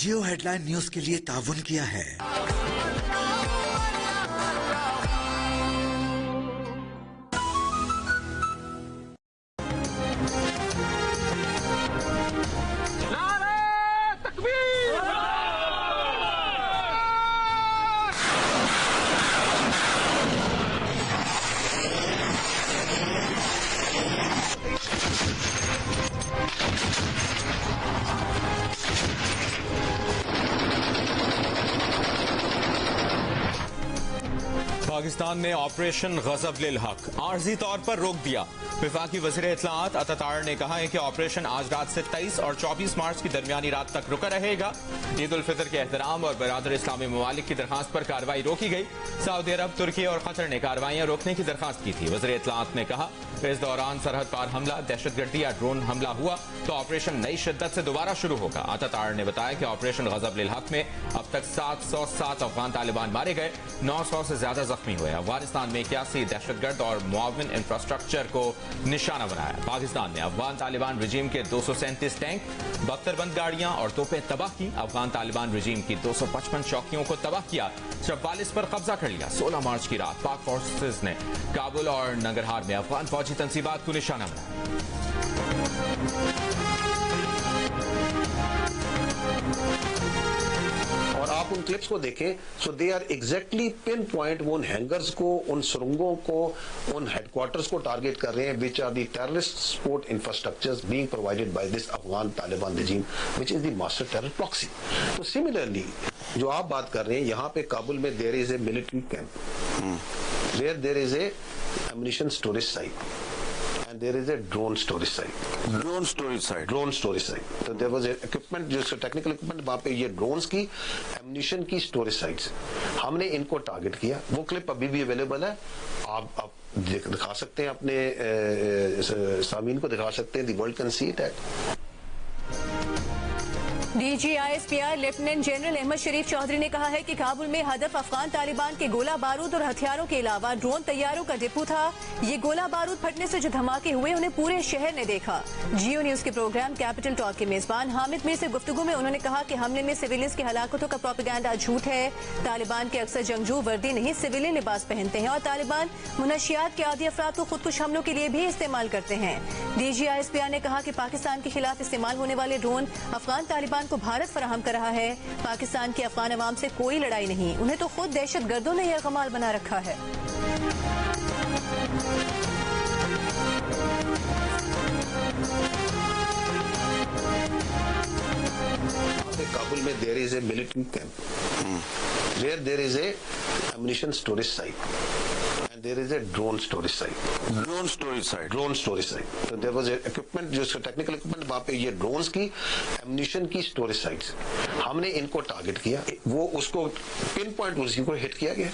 जियो headline news के लिए ताउन किया है। पाकिस्तान ने ऑपरेशन गजब-लिल हक आर्जी तौर पर रोक दिया। वफाकी वज़ीर इत्तलाआत अता तार ने कहा है कि ऑपरेशन आज रात से 23 और 24 मार्च की दरमियानी रात तक रुका रहेगा। ईद उल फितर के एहतराम और बरादर इस्लामी ममालिक की दरखास्त पर कार्रवाई रोकी गई। सऊदी अरब, तुर्की और कतर ने कार्रवाइयां रोकने की दरखास्त की थी। वज़ीर इत्तलाआत ने कहा इस दौरान सरहद पार हमला, दहशतगर्दी या ड्रोन हमला हुआ तो ऑपरेशन नई शिद्दत से दोबारा शुरू होगा। अता तार ने बताया कि ऑपरेशन गजब-लिल हक में अब तक 707 अफगान तालिबान मारे गए, 900 से ज्यादा जख्मी हुए। अफगानिस्तान में 81 दहशतगर्द और मुआविन इंफ्रास्ट्रक्चर को निशाना बनाया। पाकिस्तान ने अफगान तालिबान रजीम के 237 टैंक, 72 बंद गाड़ियां और तोपें तबाह की। अफगान तालिबान रजीम की 255 चौकियों को तबाह किया, 44 पर कब्जा कर लिया। 16 मार्च की रात पाक फोर्सेज ने काबुल और नंगरहार में अफगान फौजी तंसीबात को निशाना बनाया। और आप उन क्लिप्स को देखें, so they are exactly pin point, वो उन हैंगर्स को, उन सुरंगों को, उन हेडक्वार्टर्स को टारगेट कर रहे हैं, which are the terrorist support infrastructures being provided by this Afghan Taliban regime, which is the master terror proxy. तो सिमिलरली जो आप बात कर रहे हैं, यहाँ पे काबुल में there is a military camp, where there is a ammunition storage site and there is a drone storage site. Drone storage site. तो there was a equipment, जो टेक्निकल इक्विपमेंट, वहाँ पे ये ड्रोन्स की, एम्युनिशन की स्टोरेज साइट्स, हमने इनको target किया। वो क्लिप अभी भी अवेलेबल है, आप दिखा सकते हैं, अपने सामीन को दिखा सकते हैं, the world can see it at. DGISPR lieutenant general Ahmed Sharif Chaudhry ने कहा है कि काबुल में हदफ अफगान तालिबान के गोला बारूद और हथियारों के अलावा ड्रोन तैयारों का डिपो था। ये गोला बारूद फटने से जो धमाके हुए उन्हें पूरे शहर ने देखा। जियो न्यूज के प्रोग्राम कैपिटल टॉक के मेजबान हामिद मीर से गुफ्तगू में उन्होंने कहा कि हमले में सिविलियंस की हलाकतों का प्रोपेगेंडा झूठ है। तालिबान के अक्सर जंगजू वर्दी नहीं, सिविलियन लिबास पहनते हैं और तालिबान मुनशियात के आदि अफराद को खुदकुश हमलों के लिए भी इस्तेमाल करते हैं। DGISPR ने कहा कि पाकिस्तान के खिलाफ इस्तेमाल होने वाले ड्रोन अफगान तालिबान को भारत फराहम कर रहा है। पाकिस्तान की अफगान अवाम से कोई लड़ाई नहीं, उन्हें तो खुद दहशतगर्दों ने यह कमाल बना रखा है। काबुल में there is a military camp, where there is a ammunition storage site and there is a drone storage site. So there was a equipment, जो टेक्निकल इक्विपमेंट, वहाँ पे ये ड्रोन्स की, एम्युनिशन की स्टोरेज साइट्स, हमने इनको टारगेट किया। वो उसको पिन पॉइंट उसी को हिट किया गया।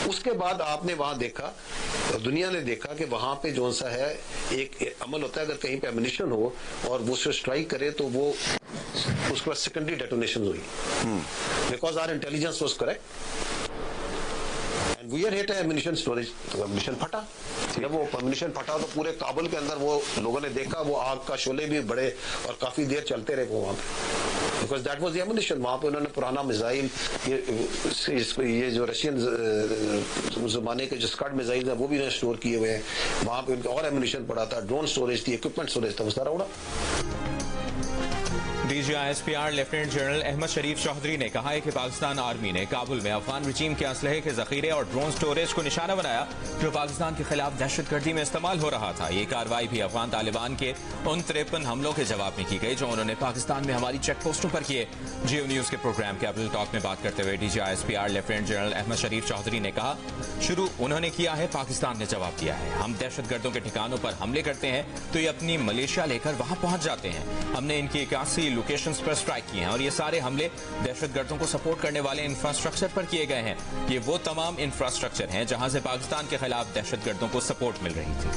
उसके बाद आपने वहां देखा, दुनिया ने देखा कि वहां पे जो सा है एक अमल होता है, अगर कहीं पे एम्युनिशन हो और वो उसको स्ट्राइक करे तो वो उसके बाद सेकेंडरी डेटोनेशन हुई, because our intelligence was correct and we are hit ammunition storage. तो एम्युनिशन फटा, जब वो एम्युनिशन फटा तो पूरे काबुल के अंदर वो लोगों ने देखा, वो आग का शोले भी बड़े और काफी देर चलते रहे वो वहां पे, because that was the ammunition. वहां पे उन्होंने पुराना मिसाइल, ये जो रशियन जमाने के जो स्कड मिसाइल है वो भी उन्होंने स्टोर किए हुए हैं वहां पे, उनका और एम्युनिशन पड़ा था, ड्रोन स्टोरेज थी, इक्विपमेंट स्टोरेज था, वो सारा उड़ा। DGISPR lieutenant general Ahmed Sharif Chaudhry ने कहा है कि पाकिस्तान आर्मी ने काबुल में अफगान रजीम के असलहे के जखीरे और ड्रोन स्टोरेज को निशाना बनाया जो पाकिस्तान के खिलाफ दहशतगर्दी में इस्तेमाल हो रहा था। ये कार्रवाई भी अफगान तालिबान के उन 53 हमलों के जवाब में की गई जो उन्होंने पाकिस्तान में हमारी चेक पोस्टों पर किए। जियो न्यूज के प्रोग्राम कैपिटल टॉक में बात करते हुए DGISPR lieutenant general Ahmed Sharif Chaudhry ने कहा, शुरू उन्होंने किया है, पाकिस्तान ने जवाब दिया है। हम दहशतगर्दों के ठिकानों पर हमले करते हैं तो ये अपनी मलेशिया लेकर वहां पहुंच जाते हैं। हमने इनकी 81 लोकेशंस पर स्ट्राइक किए हैं और ये सारे हमले दहशतगर्दों को सपोर्ट करने वाले इंफ्रास्ट्रक्चर पर किए गए हैं। ये वो तमाम इंफ्रास्ट्रक्चर हैं जहां से पाकिस्तान के खिलाफ दहशतगर्दों को सपोर्ट मिल रही थी।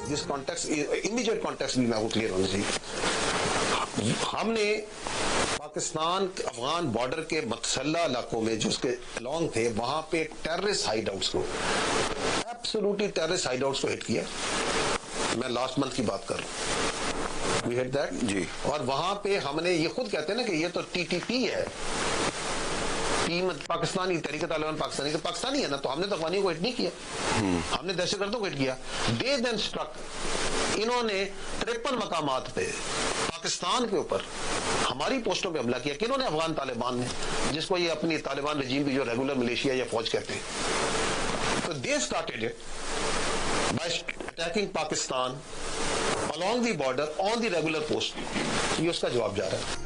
जिस कॉन्टेक्स्ट, इमीडिएट कॉन्टेक्स्ट भी मैं वो क्लियर होना चाहिए। हमने पाकिस्तान अफगान बॉर्डर के मसल्ला इलाकों में जो उसके अलॉन्ग थे, वहां पे टेररिस्ट हाइड आउट्स को, एब्सोल्युटली टेररिस्ट हाइड आउट्स को हिट किया। मैं लास्ट मंथ की बात कर रहा हूँ, वी हिट दैट जी। और वहां पे हमने, ये खुद कहते हैं ना कि ये तो टीटीपी है, टीम पाकिस्तानी तहरीक तालिबान पाकिस्तानी, तो पाकिस्तानी है ना, तो हमने तो अफगानियों को हिट नहीं किया, हमने दहशतगर्दों को हिट किया। दे देन स्ट्रक, इन्होंने 53 मकामात पे पाकिस्तान के ऊपर हमारी पोस्टों पे हमला किया। किन्होंने? अफगान तालिबान ने, जिसको ये अपनी तालिबान रजीम की जो रेगुलर मिलिशिया या फौज कहते हैं। तो they started it by attacking Pakistan along the border on the regular post। ये उसका जवाब जा रहा है।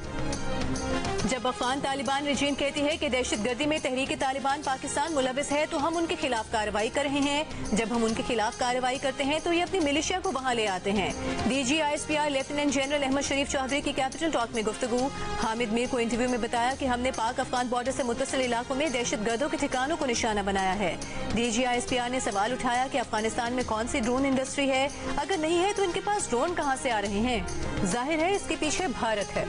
जब अफगान तालिबान रजीम कहती है कि दहशतगर्दी में तहरीक तालिबान पाकिस्तान मुलविस है तो हम उनके खिलाफ कार्रवाई कर रहे हैं। जब हम उनके खिलाफ कार्रवाई करते हैं तो ये अपनी मिलिशिया को वहां ले आते हैं। DG ISPR lieutenant general Ahmed Sharif Chaudhry की कैपिटल टॉक में गुफ्तगू। हामिद मीर को इंटरव्यू में बताया कि हमने पाक अफगान बॉर्डर से मुत्तसिल इलाकों में दहशतगर्दों के ठिकानों को निशाना बनाया है। DG ISPR ने सवाल उठाया कि अफगानिस्तान में कौन सी ड्रोन इंडस्ट्री है, अगर नहीं है तो इनके पास ड्रोन कहाँ से आ रहे हैं। जाहिर है इसके पीछे भारत है।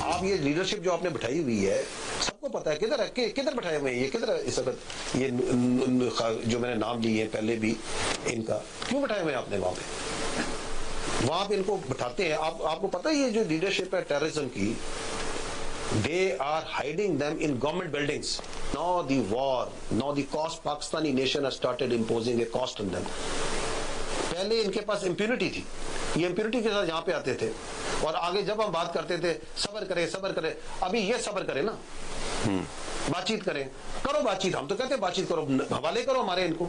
आप ये लीडरशिप जो आपने बिठाई हुई है, सबको पता है किधर है, किधर बैठाए हुए हैं, ये किधर है इस वक्त, ये जो मैंने नाम लिए हैं पहले भी, इनका क्यों बैठाए हुए हैं आपने वहां पे इनको बैठाते हैं। आपको पता है ये जो लीडरशिप है टेररिज्म की, they are hiding them in government buildings. Now the war, now the cost, Pakistani nation has started imposing a cost on them. पहले इनके पास इम्प्यूनिटी थी, ये इम्प्यूनिटी के साथ यहाँ पे आते थे और आगे जब हम बात करते थे सब्र करें, अभी ये सब्र करें ना, बातचीत करें, करो बातचीत, हम तो कहते हैं बातचीत करो, हवाले करो हमारे इनको,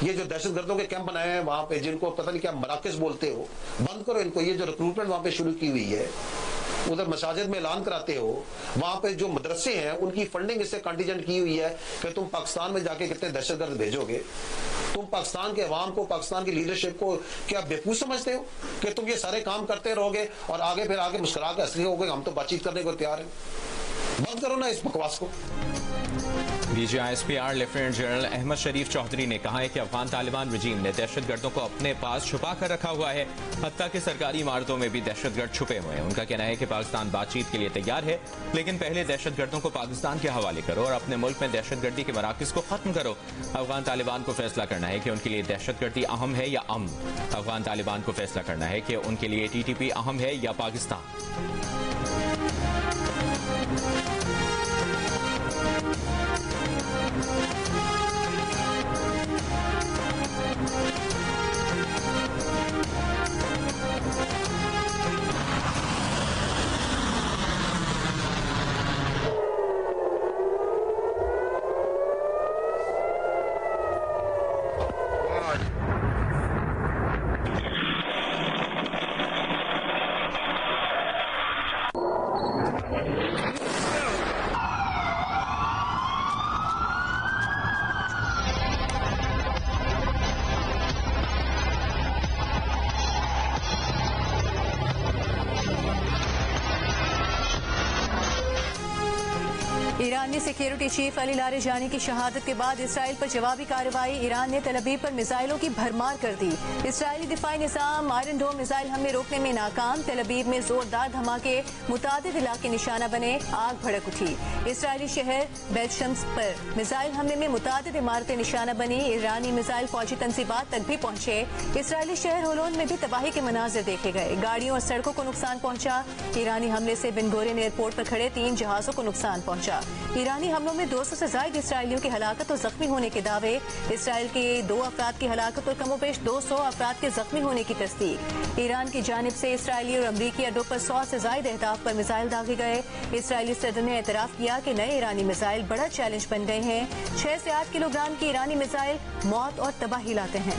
ये जो दहशतगर्दों के कैंप बनाए हैं वहां पे, जिनको पता नहीं क्या मराकज बोलते हो, बंद करो इनको। ये जो रिक्रूटमेंट वहां पे शुरू की हुई है, उधर मसाजिद में ऐलान कराते हो, वहां पे जो मदरसे हैं उनकी फंडिंग इससे कंटीजेंट की हुई है कि तुम पाकिस्तान में जाके कितने दहशतगर्द भेजोगे। तुम पाकिस्तान के अवाम को, पाकिस्तान की लीडरशिप को क्या बेवकूफ समझते हो कि तुम ये सारे काम करते रहोगे और आगे मुस्कुरा के असली होगे, हम तो बातचीत करने को तैयार हैं। बंद करो ना इस बकवास को। DG ISPR lieutenant general Ahmed Sharif Chaudhry ने कहा है कि अफगान तालिबान रजीम ने दहशतगर्दों को अपने पास छुपा कर रखा हुआ है, हत्ता कि सरकारी इमारतों में भी दहशतगर्द छुपे हुए हैं। उनका कहना है कि पाकिस्तान बातचीत के लिए तैयार है, लेकिन पहले दहशतगर्दों को पाकिस्तान के हवाले करो और अपने मुल्क में दहशतगर्दी के मराकज़ को खत्म करो। अफगान तालिबान को फैसला करना है कि उनके लिए दहशतगर्दी अहम है या अमन। अफगान तालिबान को फैसला करना है कि उनके लिए TTP अहम है या पाकिस्तान। ईरानी सिक्योरिटी चीफ अली लारिजानी की शहादत के बाद इसराइल पर जवाबी कार्रवाई। ईरान ने तल अवीव पर मिसाइलों की भरमार कर दी। इसराइली दिफाई निजाम आयरन डोम मिसाइल हमले रोकने में नाकाम। तल अवीव में जोरदार धमाके, मुतादिद इलाके निशाना बने, आग भड़क उठी। इसराइली शहर बेतशम्स पर मिसाइल हमले में मुतादिद इमारतें निशाना बनी। ईरानी मिसाइल फौजी तंजीबात तक भी पहुंचे। इसराइली शहर होलोन में भी तबाही के मनाजिर देखे गए। गाड़ियों और सड़कों को नुकसान पहुंचा। ईरानी हमले से बिन गोरियन एयरपोर्ट पर खड़े 3 जहाजों को नुकसान पहुंचा। ईरानी हमलों में 200 से ज्यादा इसराइलियों की हलाकत और जख्मी होने के दावे। इसराइल के 2 अफराद की हलाकत और कमोबेश 200 अफराद के जख्मी होने की तस्दीक। ईरान की जानिब से इसराइली और अमरीकी अड्डों पर 100 से ज्यादा अहदाफ पर मिसाइल दागे गए। इसराइली सदर ने एतराफ किया कि नए ईरानी मिसाइल बड़ा चैलेंज बन गए हैं। 6 से 8 किलोग्राम की ईरानी मिसाइल मौत और तबाही लाते हैं।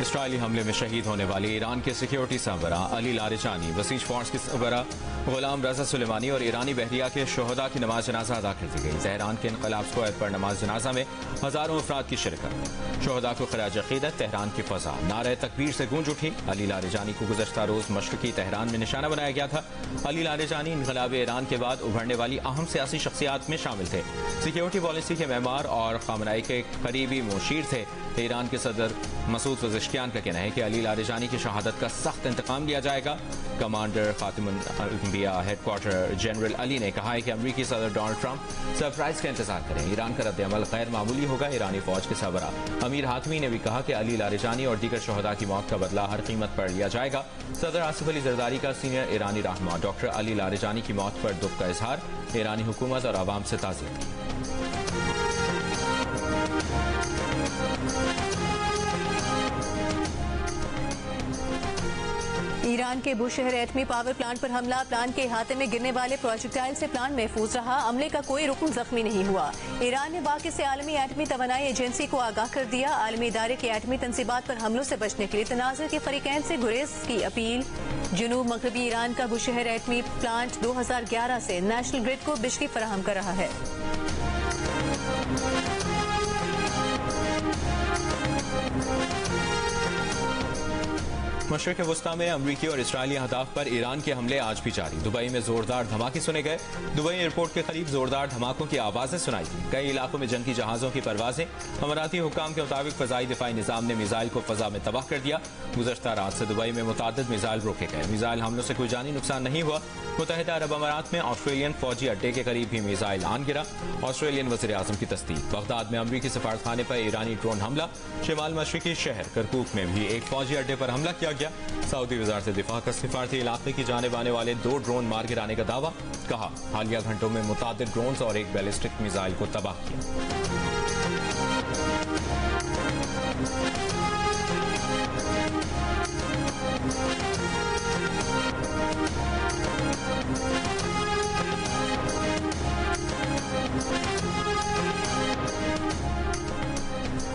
इसराइली हमले में शहीद होने वाले ईरान के सिक्योरिटी सरबरा अली लारिजानी, बसीज फोर्स के सरबरा गुलाम रजा सुलेमानी और ईरानी बहरिया के शोहदा की नमाज जनाजा अदा कर दी गई। तेहरान के इनकलाब स्क्वायर पर नमाज जनाजा में हजारों अफराद की शिरकत। शोहदा को खराज अकीदत तेहरान की फजा नारे तकबीर से गूंज उठी। अली लारिजानी को गुज़श्ता रोज मशरकी तेहरान में निशाना बनाया गया था। अली लारिजानी इनकलाब ईरान के बाद उभरने वाली अहम सियासी शख्सियात में शामिल थे। सिक्योरिटी पॉलिसी के मेमार और खामनाई के करीबी मुशीर थे। ईरान के सदर मसूद पज़ेश्कियान का कहना है कि अली लारिजानी की शहादत का सख्त इंतकाम लिया जाएगा। कमांडर खातिमुल अंबिया हेडक्वार्टर जनरल अली ने कहा है कि अमरीकी सदर डोनाल्ड ट्रंप सरप्राइज का इंतजार करें। ईरान का रद्द-ए-अमल गैर मामूली होगा। ईरानी फौज के सरबरा अमीर हातमी ने भी कहा कि अली लारिजानी और दीगर शोहदा की मौत का बदला हर कीमत पर लिया जाएगा। सदर आसिफ अली जरदारी का सीनियर ईरानी रहनुमा डॉक्टर अली लारिजानी की मौत पर दुख का इजहार। ईरानी हुकूमत और आवाम से ताज़ियत की। ईरान के बुशहर एटमी पावर प्लांट पर हमला। प्लांट के अहाते में गिरने वाले प्रोजेक्टाइल से प्लांट महफूज रहा। अमले का कोई रुकन जख्मी नहीं हुआ। ईरान ने वाक़े से आलमी एटमी तवानाई एजेंसी को आगाह कर दिया। आलमी इदारे के एटमी तनसीबात पर हमलों से बचने के लिए तनाज़ुर के फरीकैन से गुरेज की अपील। जनूब मगरबी ईरान का बुशहर एटमी प्लांट 2011 से नेशनल ग्रिड को बिजली फराहम कर रहा है। मशरिक़ वस्ता में अमरीकी और इसराइली अहदाफ पर ईरान के हमले आज भी जारी। दुबई में जोरदार धमाके सुने गए। दुबई एयरपोर्ट के करीब जोरदार धमाकों की आवाजें सुनाई दी। कई इलाकों में जंगी जहाजों की परवाजें। अमराती हुकाम के मुताबिक फजाई दिफाई निजाम ने मिसाइल को फजा में तबाह कर दिया। गुज़श्ता रात से दुबई में मुताद्दिद मिसाइल रोके गए। मिसाइल हमलों से कोई जानी नुकसान नहीं हुआ। मुत्तहिदा अरब अमारात में ऑस्ट्रेलियन फौजी अड्डे के करीब भी मिसाइल आन गिरा। ऑस्ट्रेलियन वज़ीर आज़म की तस्दीक। बगदाद में अमरीकी सफारतखाने पर ईरानी ड्रोन हमला। शिमाल मशरिकी शहर करकूक में भी एक फौजी अड्डे पर हमला किया गया। सऊदी वज़ारत दिफा का सिफारती इलाके की जानिब आने वाले 2 ड्रोन मार गिराने का दावा। कहा हालिया घंटों में मुतादिद ड्रोन्स और एक बैलिस्टिक मिसाइल को तबाह किया।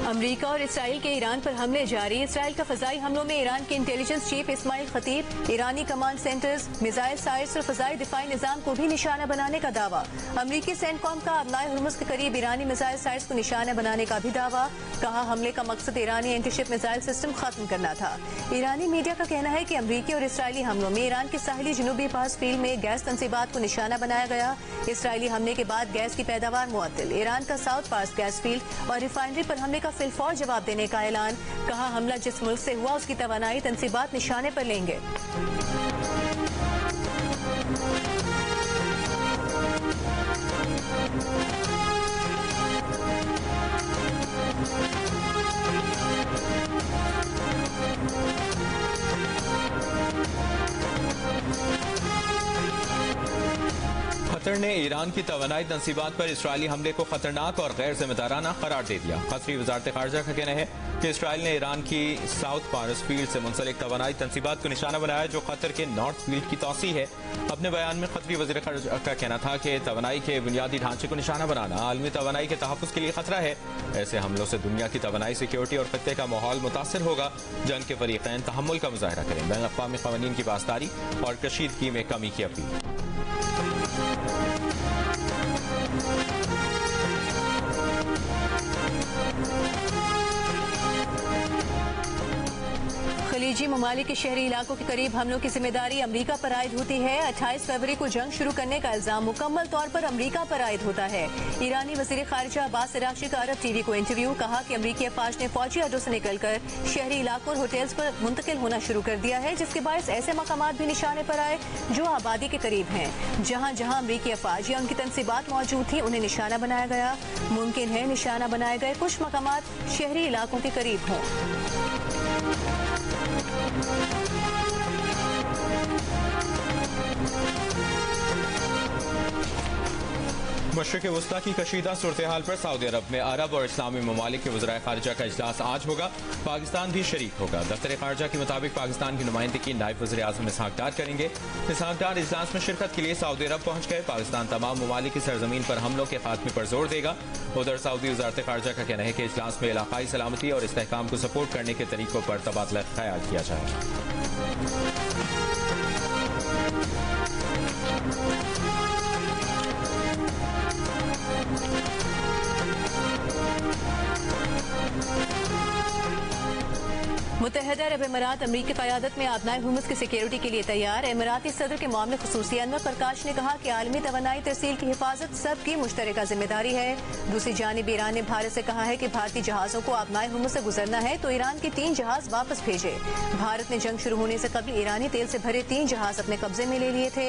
अमरीका और इसराइल के ईरान पर हमले जारी। इसराइल का फजाई हमलों में ईरान के इंटेलिजेंस चीफ इस्माइल खतीब, ईरानी कमांड सेंटर्स, मिसाइल साइट्स और फजाई दिफाई निजाम को भी निशाना बनाने का दावा। अमरीकी सेंटकॉम का अबनाए हुर्मुज के करीब ईरानी मिसाइल साइट्स को निशाना बनाने का भी दावा। कहा हमले का मकसद ईरानी एंटीशिप मिसाइल सिस्टम खत्म करना था। ईरानी मीडिया का कहना है कि अमरीकी और इसराइली हमलों में ईरान के साहिली जनूबी पास फील्ड में गैस तनसीबात को निशाना बनाया गया। इसराइली हमले के बाद गैस की पैदावार मुअत्तल। ईरान का साउथ पास गैस फील्ड और रिफाइनरी पर हमले का फिलफौर जवाब देने का ऐलान। कहा हमला जिस मुल्क से हुआ उसकी तवानाई तनसीबात निशाने पर लेंगे। कतर ने ईरान की तवानाई तनसीबात पर इसराइली हमले को खतरनाक और गैर जिम्मेदाराना करार दे दिया। कतरी वजारत खारजा का कहना है कि इसराइल ने ईरान की साउथ पारस फील्ड से मुंसलिक तवानाई तनसीबात को निशाना बनाया, जो कतर के नॉर्थ फील्ड की तोसी है। अपने बयान में कतरी वज़ीर खारजा का कहना था कि तवानाई के बुनियादी ढांचे को निशाना बनाना आलमी तवानाई के तहफ़्फ़ुज़ के लिए खतरा है। ऐसे हमलों से दुनिया की तवानाई सिक्योरिटी और खत्ते का माहौल मुतासर होगा। जंग के फरीक़ैन तहम्मुल का मुज़ाहरा करें। बैन अक़वामी क़वानीन की पासदारी और कशीदगी में कमी की अपील। खलीजी ममालिक के शहरी इलाकों के करीब हमलों की जिम्मेदारी अमरीका पर आयद होती है। 28 फरवरी को जंग शुरू करने का इल्जाम मुकम्मल तौर पर अमरीका पर आयद होता है। ईरानी वज़ीर खारिजा अब्बास अराग़ची का अरब टीवी को इंटरव्यू। कहा कि अमरीकी अफवाज ने फौजी अड्डों से निकलकर शहरी इलाकों और होटल्स पर मुंतकिल होना शुरू कर दिया है, जिसके बायस ऐसे मकामात भी निशाने पर आए जो आबादी के करीब हैं। जहाँ जहाँ अमरीकी अफवाज या उनकी तनसीबात मौजूद थी उन्हें निशाना बनाया गया। मुमकिन है निशाना बनाए गए कुछ मकामात शहरी इलाकों के करीब हों। मशरिक़ वस्ता की कशीदा सूरत हाल पर सऊदी अरब में अरब और इस्लामी ममालिक के वज़राए ख़ारिजा का इजलास आज होगा। पाकिस्तान भी शरीक होगा। दफ्तर ख़ारिजा के मुताबिक पाकिस्तान की नुमाइंदगी नायब वज़ीर आज़म इसहाक डार करेंगे। इसहाक डार इजलास में शिरकत के लिए सऊदी अरब पहुंच गए। पाकिस्तान तमाम ममालिक की सरजमीन पर हमलों के खात्मे पर जोर देगा। उधर सऊदी वज़ारत ख़ारिजा का कहना है कि इजलास में इलाकाई सलामती और इस्तेहकाम को सपोर्ट करने के तरीकों पर तबादला ख्याल किया जाएगा। मुत्तहदा अरब अमीरात अमरीकी क़यादत में आबनाए हुर्मुज़ की सिक्योरिटी के लिए तैयार। अमीराती सदर के मामले खुसूसी अनवर प्रकाश ने कहा कि आलमी तवानाई तरसील की हिफाजत सबकी मुश्तरका जिम्मेदारी है। दूसरी जानिब ईरान ने भारत से कहा है कि भारतीय जहाज़ों को आबनाए हुर्मुज़ से गुजरना है तो ईरान के 3 जहाज वापस भेजे। भारत ने जंग शुरू होने से कबल ईरानी तेल से भरे 3 जहाज अपने कब्जे में ले लिए थे।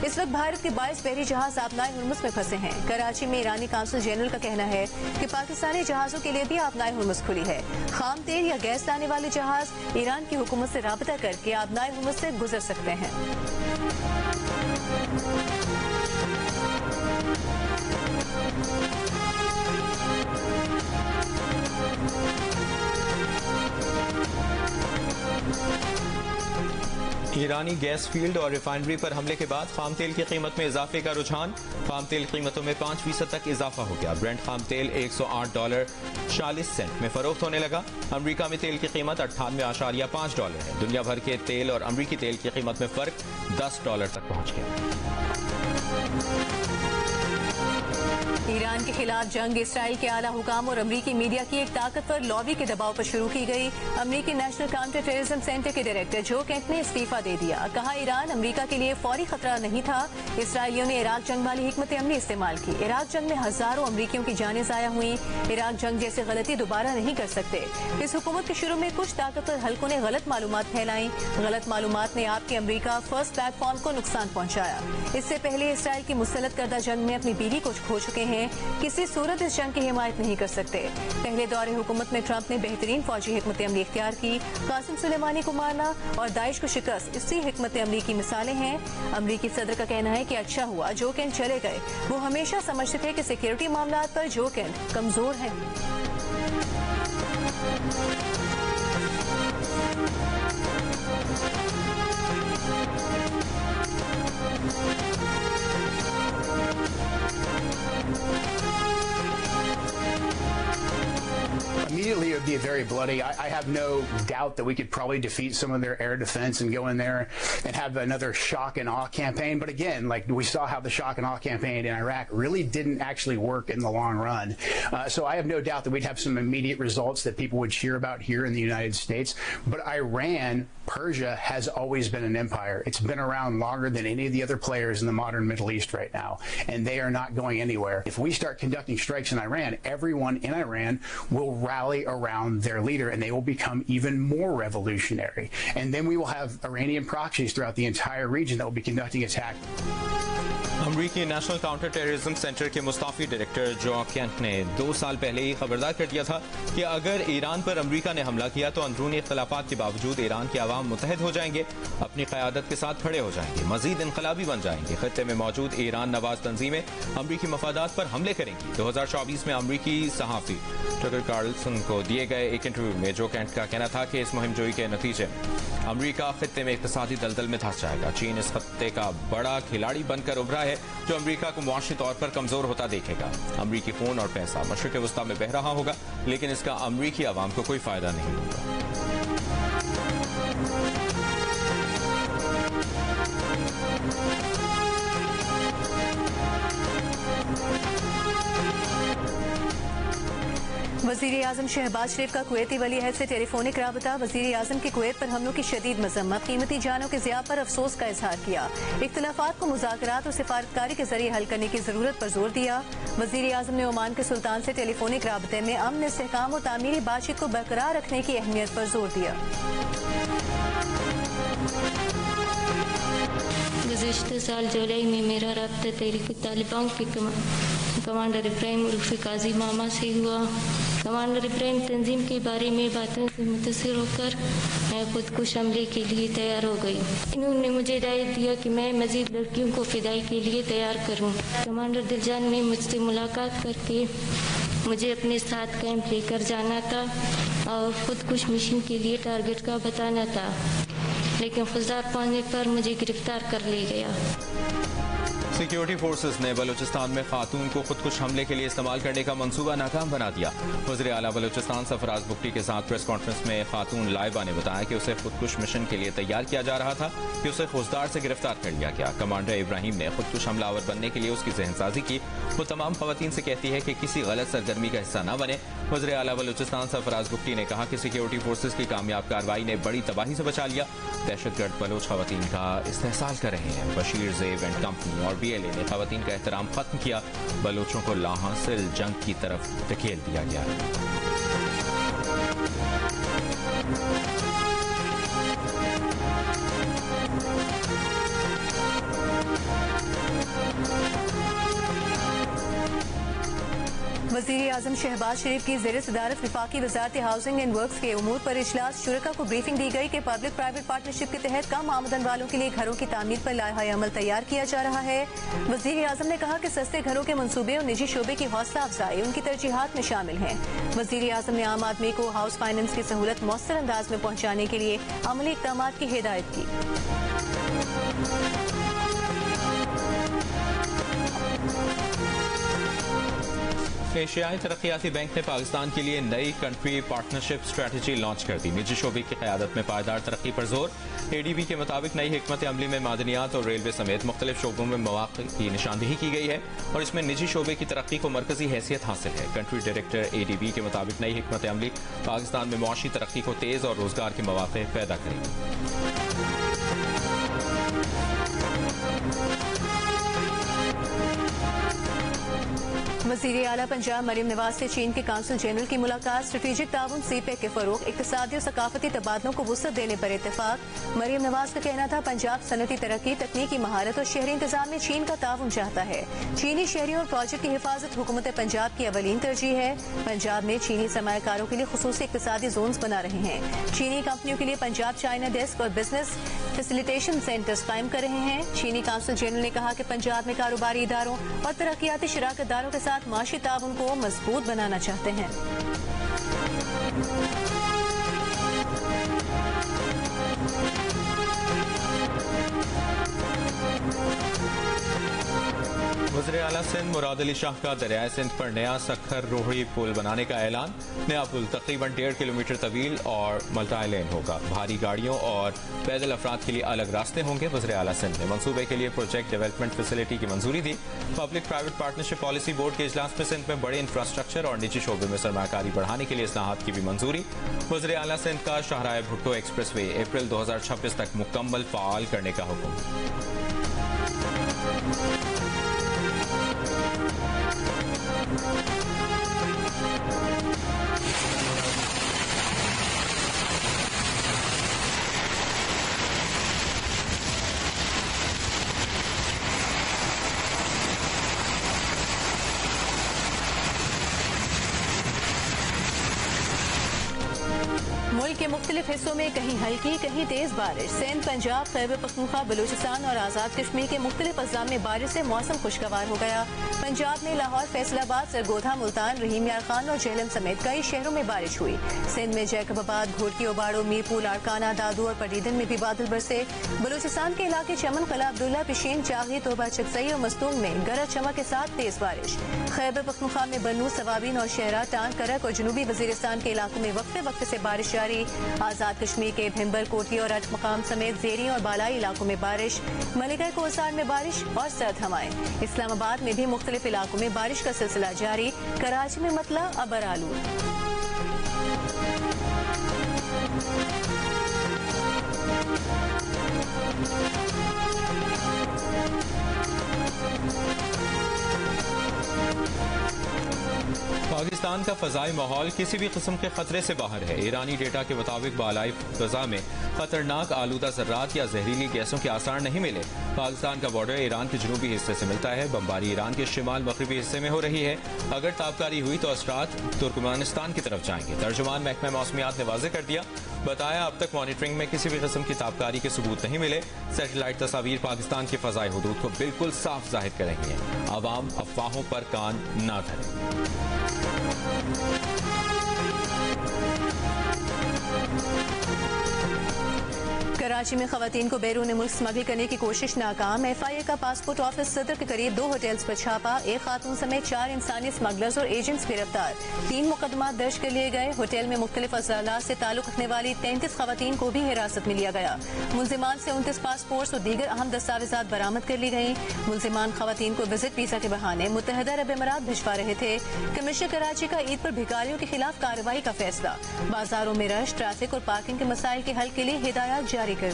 इस वक्त भारत के 22 बहरी जहाज आबनाए हुर्मुज़ में फंसे हैं। कराची में ईरानी काउंसिल जनरल का कहना है कि पाकिस्तानी जहाजों के लिए भी आबनाए हुर्मुज़ खुली है। खाम तेल या गैस लाने वाले जहाज ईरान की हुकूमत से राबता करके आबनाए हुर्मुज़ से गुजर सकते हैं। ईरानी गैस फील्ड और रिफाइनरी पर हमले के बाद खाम तेल की कीमत में इजाफे का रुझान। खाम तेल कीमतों में 5% तक इजाफा हो गया। ब्रेंट खाम तेल $108.40 में फरोख्त होने लगा। अमरीका में तेल की कीमत $98.5 है। दुनिया भर के तेल और अमरीकी तेल की कीमत में फर्क $10 तक पहुंच गया। ईरान के खिलाफ जंग इसराइल के आला हुकाम और अमरीकी मीडिया की एक ताकतवर लॉबी के दबाव पर शुरू की गई। अमरीकी नेशनल काउंटर टेररिज्म सेंटर के डायरेक्टर जो केंट ने इस्तीफा दे दिया। कहा ईरान अमरीका के लिए फौरी खतरा नहीं था। इसराइलियों ने इराक जंग वाली हिकमत अमली इस्तेमाल की। इराक जंग में हजारों अमरीकियों की जानें जाया हुई। इराक जंग जैसी गलती दोबारा नहीं कर सकते। इस हुकूमत के शुरू में कुछ ताकतवर हल्कों ने गलत मालूमात फैलाई। गलत मालूमात ने आपके अमरीका फर्स्ट प्लेटफॉर्म को नुकसान पहुंचाया। इससे पहले इसराइल की मुसल्लत करदा जंग में अपनी बीवी को खो चुके हैं। किसी सूरत इस जंग की हिमायत नहीं कर सकते। पहले दौरे हुकूमत में ट्रंप ने बेहतरीन फौजी हिकमत अमली इख्तियार की। कासिम सुलेमानी को मारना और दाइश को शिकस्त इसी हिकमत अमली की मिसालें हैं। अमरीकी सदर का कहना है कि अच्छा हुआ जो केंट चले गए। वो हमेशा समझते थे कि सिक्योरिटी मामलात पर जो केंट कमजोर है। Immediately, it would be very bloody. I have no doubt that we could probably defeat some of their air defense and go in there and have another shock and awe campaign. But again, like we saw how the shock and awe campaign in Iraq really didn't actually work in the long run. So I have no doubt that we'd have some immediate results that people would cheer about here in the United States. But Iran, Persia, has always been an empire. It's been around longer than any of the other players in the modern Middle East right now, and they are not going anywhere. If we start conducting strikes in Iran, everyone in Iran will rally around their leader, and they will become even more revolutionary. And then we will have Iranian proxies throughout the entire region that will be conducting attacks. अमरीकी national counter terrorism centre के Mustafi director जो Kent ने 2 साल पहले ही खबरदार कर दिया था कि अगर ईरान पर अमरीका ने हमला किया तो अंदरूनी इख्तलाफात के बावजूद ईरान के अवाम मुत्तहद हो जाएंगे, अपनी क़यादत के साथ खड़े हो जाएंगे, मजीद इनकलाबी बन जाएंगे। खत्ते में मौजूद ईरान नवाज तंजीमें अमरीकी मफादात पर हमले करेंगी। 2024 में अमरीकी सहाफ़ी टकर कार्लसन को दिए गए एक इंटरव्यू में जो केंट का कहना था कि इस मुहिम जोई के नतीजे अमरीका खत्ते में इक़्तिसादी दलदल में धंस जाएगा। चीन इस खत्ते का बड़ा खिलाड़ी बनकर उभरा है जो अमरीका को मुआशी तौर पर कमजोर होता देखेगा। अमरीकी खून और पैसा मशरिक़ वस्ता में बह रहा होगा, लेकिन इसका अमरीकी अवाम को कोई फायदा नहीं होगा। वज़ीर आज़म शहबाज शरीफ का कुवैती वली अहद से टेलीफोनिक राबता। वज़ीर आज़म की कुवैत पर हमलों की शदीद मजम्मत, कीमती जानों के ज़िया पर अफसोस का इजहार किया। इख्तिलाफात को मुज़ाकरात और सिफारतकारी के जरिए हल करने की जरूरत पर जोर दिया। वज़ीर आज़म ने ओमान के सुल्तान से टेलीफोनिक राबते में अमन, इस्तेहकाम और तामीरी बातचीत को बरकरार रखने की अहमियत पर जोर दिया। गुज़िश्ता साल जुलाई में मेरा रब्ता तहरीक तालिबान के कमांडर इब्राहिम उर्फ काजी मामा से हुआ। कमांडर इब्राहिम तंजीम के बारे में बातों से मुतासिर होकर मैं खुदकुश हमले के लिए तैयार हो गई। इन्होंने मुझे हिदायत दिया कि मैं मजीद लड़कियों को फिदाई के लिए तैयार करूं। कमांडर दिलजान ने मुझसे मुलाकात करके मुझे अपने साथ कैंप लेकर जाना था और खुदकुश मिशन के लिए टारगेट का बताना था, लेकिन खुददार पहुंचने पर मुझे गिरफ्तार कर लिया गया। सिक्योरिटी फोर्सेस ने बलूचिस्तान में खातून को खुदकुश हमले के लिए इस्तेमाल करने का मंसूबा नाकाम बना दिया। वज़ीर आला बलूचिस्तान सरफराज बुगटी के साथ प्रेस कॉन्फ्रेंस में खातून लाइबा ने बताया कि उसे खुदकुश मिशन के लिए तैयार किया जा रहा था कि उसे खुजदार से गिरफ्तार कर लिया गया। कमांडर इब्राहिम ने खुदकुश हमलावर बनने के लिए उसकी जहनसाजी की। वो तमाम खवातीन से कहती है कि किसी गलत सरगर्मी का हिस्सा न बने। वज़ीर आला बलूचिस्तान सरफराज बुगटी ने कहा कि सिक्योरिटी फोर्सेस की कामयाब कार्रवाई ने बड़ी तबाही से बचा लिया। दहशतगर्द बलोच खवातीन का इस्तेहसाल कर रहे हैं। बशीर ज़ेब एंड कंपनी और BLA ने खवातीन का एहतराम खत्म किया। बलोचों को लाहासिल जंग की तरफ धकेल दिया गया। वज़ीर आज़म शहबाज शरीफ की ज़ेर सदारत वफाकी वज़ारत हाउसिंग एंड वर्क्स के उमूर पर इजलास। शुरका को ब्रीफिंग दी गई कि पब्लिक प्राइवेट पार्टनरशिप के तहत कम आमदन वालों के लिए घरों की तामीर पर लाहे अमल तैयार किया जा रहा है। वज़ीर आज़म ने कहा कि सस्ते घरों के मंसूबे और निजी शोबे की हौसला अफजाई उनकी तरजीहात में शामिल हैं। वज़ीर आज़म ने आम आदमी को हाउस फाइनेंस की सहूलत मौसर अंदाज में पहुँचाने के लिए अमली इक़दाम की हिदायत की। एशियाई तरक्याती बैंक ने पाकिस्तान के लिए नई कंट्री पार्टनरशिप स्ट्रेटजी लॉन्च कर दी। निजी शोबे की क़यादत में पायदार तरक्की पर जोर। ADB के मुताबिक नई हिकमत अमली में मादनियात और रेलवे समेत मुख्तलिफ शोबों में मौक़े की निशानदेही की गई है और इसमें निजी शोबे की तरक्की को मरकजी हैसियत हासिल है। कंट्री डायरेक्टर ADB के मुताबिक नई हिकमत अमली पाकिस्तान में मुआशी तरक्की को तेज़ और रोजगार के मौक़े पैदा करेगी। वज़ीर आला पंजाब मरीम नवाज से चीन के काउंसिल जनरल की मुलाकात। स्ट्रेटेजिक ताउन CPEC के फरोग, इक़्तिसादी और सकाफती तबादलों को वुसअत देने पर इत्तेफाक। मरीम नवाज का कहना था पंजाब सनती तरक्की, तकनीकी महारत और शहरी इंतजाम में चीन का ताउन चाहता है। चीनी शहरियों और प्रोजेक्ट की हिफाजत हुकूमत पंजाब की अवलीन तरजीह है। पंजाब में चीनी सरमायाकारों के लिए खुसूसी इक़्तिसादी जोन्स बना रहे हैं। चीनी कंपनियों के लिए पंजाब चाइना डेस्क और बिजनेस फैसिलिटेशन सेंटर्स कायम कर रहे हैं। चीनी काउंसिल जनरल ने कहा कि पंजाब में कारोबारी इदारों और तरक्याती शराकतदारों के साथ माशी ताउन को मजबूत बनाना चाहते हैं। वज़ीर आला सिंध मुराद अली शाह का दरियाए सिंध पर नया सखर रोहड़ी पुल बनाने का ऐलान। नया पुल तकरीबन 1.5 किलोमीटर तवील और मल्टी लेन होगा। भारी गाड़ियों और पैदल अफराद के लिए अलग रास्ते होंगे। वज़ीर आला सिंध ने मंसूबे के लिए प्रोजेक्ट डेवलपमेंट फैसिलिटी की मंजूरी दी। Public private partnership policy board के इजलास में सिंध में बड़े इंफ्रास्ट्रक्चर और निजी शोबे में सरमायाकारी बढ़ाने के लिए इस्लाहात की भी मंजूरी। वज़ीर आला सिंध का शाहराह भुट्टो एक्सप्रेस वे अप्रैल 2026 तक मुकम्मल फ़ाल करने का हुक्म। मुल्क के मुख्तलिफ हिस्सों में कहीं हल्की कहीं तेज बारिश। सिंध, पंजाब, खैबर पख्तूनख्वा, बलूचिस्तान और आज़ाद कश्मीर के मुख्तलिफ अज़ला में बारिश से मौसम खुशगवार हो गया। पंजाब में लाहौर, फैसलाबाद, सरगोधा, मुल्तान, रहीम यार खान और झेलम समेत कई शहरों में बारिश हुई। सिंध में जैकबाबाद, घोटकी, ओबाड़ो, मीरपुर, लाड़काना, दादू और पटीदन में भी बादल बरसे। बलूचिस्तान के इलाके चमन, कला, अब्दुल्ला, पिशीन, चागी, तोबा, चकसई और मस्तूंग में गरज चमक के साथ तेज बारिश। खैबर पख्तूनख्वा में बन्नू, सवाबीन और शहरा, टांग, करक और जनूबी वजीरिस्तान के इलाकों में वक्फे वक्फे से बारिश जारी। आजाद कश्मीर के भिम्बर, कोटी और अट मकाम समेत जेरी और बालाई इलाकों में बारिश। मलिका कोसार में बारिश और सर्द हवाएं। इस्लामाबाद में भी मुख्तलिफ इलाकों में बारिश का सिलसिला जारी। कराची में मतला अबर आलूद। पाकिस्तान पाकिस्तान का फजाई माहौल किसी भी किस्म के खतरे से बाहर है। ईरानी डेटा के मुताबिक बालाई फजा में खतरनाक आलूदा ज़र्रात या जहरीली गैसों के आसार नहीं मिले। पाकिस्तान का बॉर्डर ईरान के जनूबी हिस्से से मिलता है। बमबारी ईरान के शिमाल मगरबी हिस्से में हो रही है। अगर ताबकारी हुई तो असरात तुर्कमेनिस्तान की तरफ जाएंगे। तर्जुमान महकमा मौसमियात ने वाज़ेह कर दिया, बताया अब तक मॉनिटरिंग में किसी भी किस्म की ताबकारी के सबूत नहीं मिले। सैटेलाइट तस्वीर पाकिस्तान की फजाई हुदूद को बिल्कुल साफ जाहिर करेंगे। अवाम अफवाहों पर कान न धरें। कराची में खवातीन को बैरून मुल्क स्मगल करने की कोशिश नाकाम। FIA का पासपोर्ट ऑफिस सदर के करीब 2 होटल्स पर छापा। एक खातून समेत 4 इंसानी स्मगलर्स और एजेंट्स गिरफ्तार। 3 मुकदमा दर्ज कर लिए गए। होटल में मुख्तलिफ अज़लात से ताल्लुक रखने वाली 33 खवातीन को भी हिरासत में लिया गया। मुलजिमान से 29 पासपोर्ट और दीगर अहम दस्तावेजात बरामद कर ली गई। मुलजिमान खवातीन को विजिट वीजा के बहाने मुत्तहिदा अरब अमीरात भिजवा रहे थे। कमिश्नर कराची का ईद पर भिखारियों के खिलाफ कार्रवाई का फैसला। बाजारों में रश, ट्रैफिक और पार्किंग के मसाइल के हल के लिए हिदायत जारी कर दी।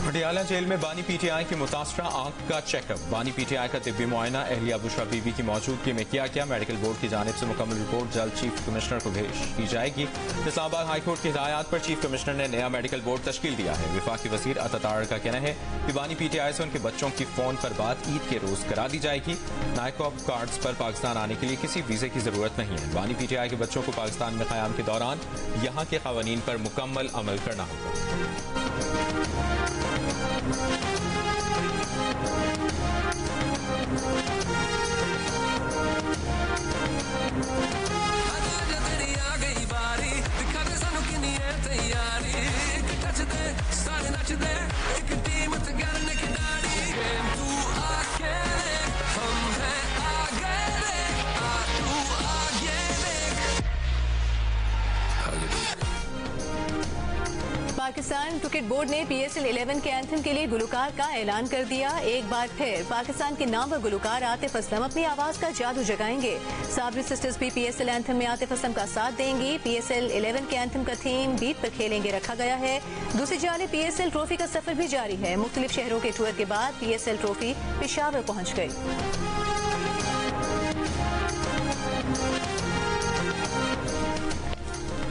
पटियाला जेल में बानी PTI की मुतासरा आंख का चेकअप। बानी PTI का तिब्बी मुआयना अहलिया बुशरा बीबी की मौजूदगी में किया गया। मेडिकल बोर्ड की जानिब से मुकम्मल रिपोर्ट जल्द चीफ कमिश्नर को भेज दी जाएगी। इस्लामाबाद हाईकोर्ट की हिदायत पर चीफ कमिश्नर ने नया मेडिकल बोर्ड तश्कील दिया है। वफाकी वजीर अतातार का कहना है कि बानी PTI से उनके बच्चों की फोन पर बात ईद के रोज करा दी जाएगी। नाइकॉप कार्ड्स पर पाकिस्तान आने के लिए किसी वीजे की जरूरत नहीं है। बानी PTI के बच्चों को पाकिस्तान में क़याम के दौरान यहाँ के कवानीन पर मुकम्मल अमल करना होगा। पाकिस्तान क्रिकेट बोर्ड ने PSL 11 के एंथम के लिए गुलकार का ऐलान कर दिया। एक बार फिर पाकिस्तान के नामवर गुलकार आतिफ असलम अपनी आवाज का जादू जगाएंगे। साबरी सिस्टर्स भी PSL एंथम में आतिफ असलम का साथ देंगी। PSL 11 के एंथम का थीम बीट पर खेलेंगे रखा गया है। दूसरी जानिब PSL ट्रॉफी का सफर भी जारी है। मुख्तलिफ शहरों के टूर के बाद PSL ट्रॉफी पेशावर पहुंच गई।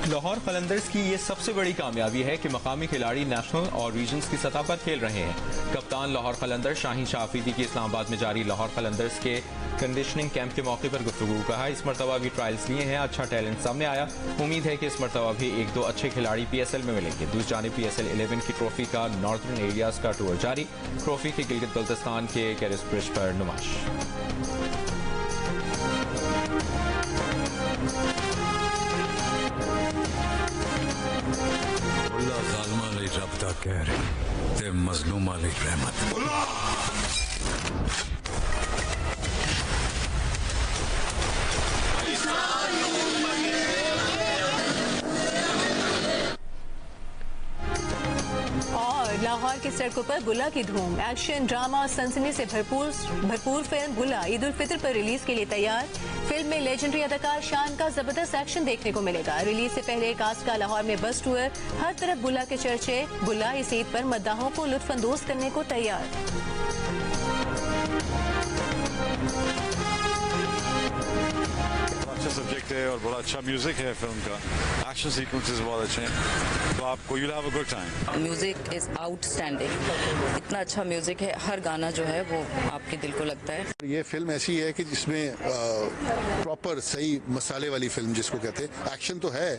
लाहौर कलंदर्स की ये सबसे बड़ी कामयाबी है कि मकामी खिलाड़ी नेशनल और रीजन्स की सतह पर खेल रहे हैं। कप्तान लाहौर कलंदर्स शाहीन शाह अफरीदी की इस्लामाबाद में जारी लाहौर कलंदर्स के कंडीशनिंग कैंप के मौके पर गुफ्तगू कहा, इस मरतबा भी ट्रायल्स लिए हैं, अच्छा टैलेंट सामने आया। उम्मीद है कि इस मरतबा भी 1-2 अच्छे खिलाड़ी PSL में मिलेंगे। दूसरी जानिब PSL 11 की ट्रॉफी का नॉर्दर्न एरियाज का टूर जारी। ट्रॉफी के गिलगित बल्तिस्तान के कैरिस ब्रिज पर नुमाइश। ज़ालिमां लई रब दा कहर ते मज़लूमां लई रहमत। लाहौर की सड़कों पर बुल्ला की धूम। एक्शन, ड्रामा और सनसनी से भरपूर फिल्म बुल्ला ईद उल फितर पर रिलीज के लिए तैयार। फिल्म में लेजेंडरी अदाकार शान का जबरदस्त एक्शन देखने को मिलेगा। रिलीज से पहले कास्ट का लाहौर में बस टूर, हर तरफ बुल्ला के चर्चे। बुल्ला इस ईद पर मद्दाहों को लुत्फानंदोज करने को तैयार। अच्छा सब्जेक्ट है और बड़ा अच्छा म्यूजिक है फिल्म का। एक्शन सीक्वेंसेस बहुत अच्छे हैं, तो आपको you'll have a good time। Music is outstanding. इतना अच्छा म्यूजिक है, हर गाना जो है वो आपके दिल को लगता है। ये फिल्म ऐसी है कि जिसमें प्रॉपर सही मसाले वाली फिल्म जिसको कहते हैं। एक्शन तो है।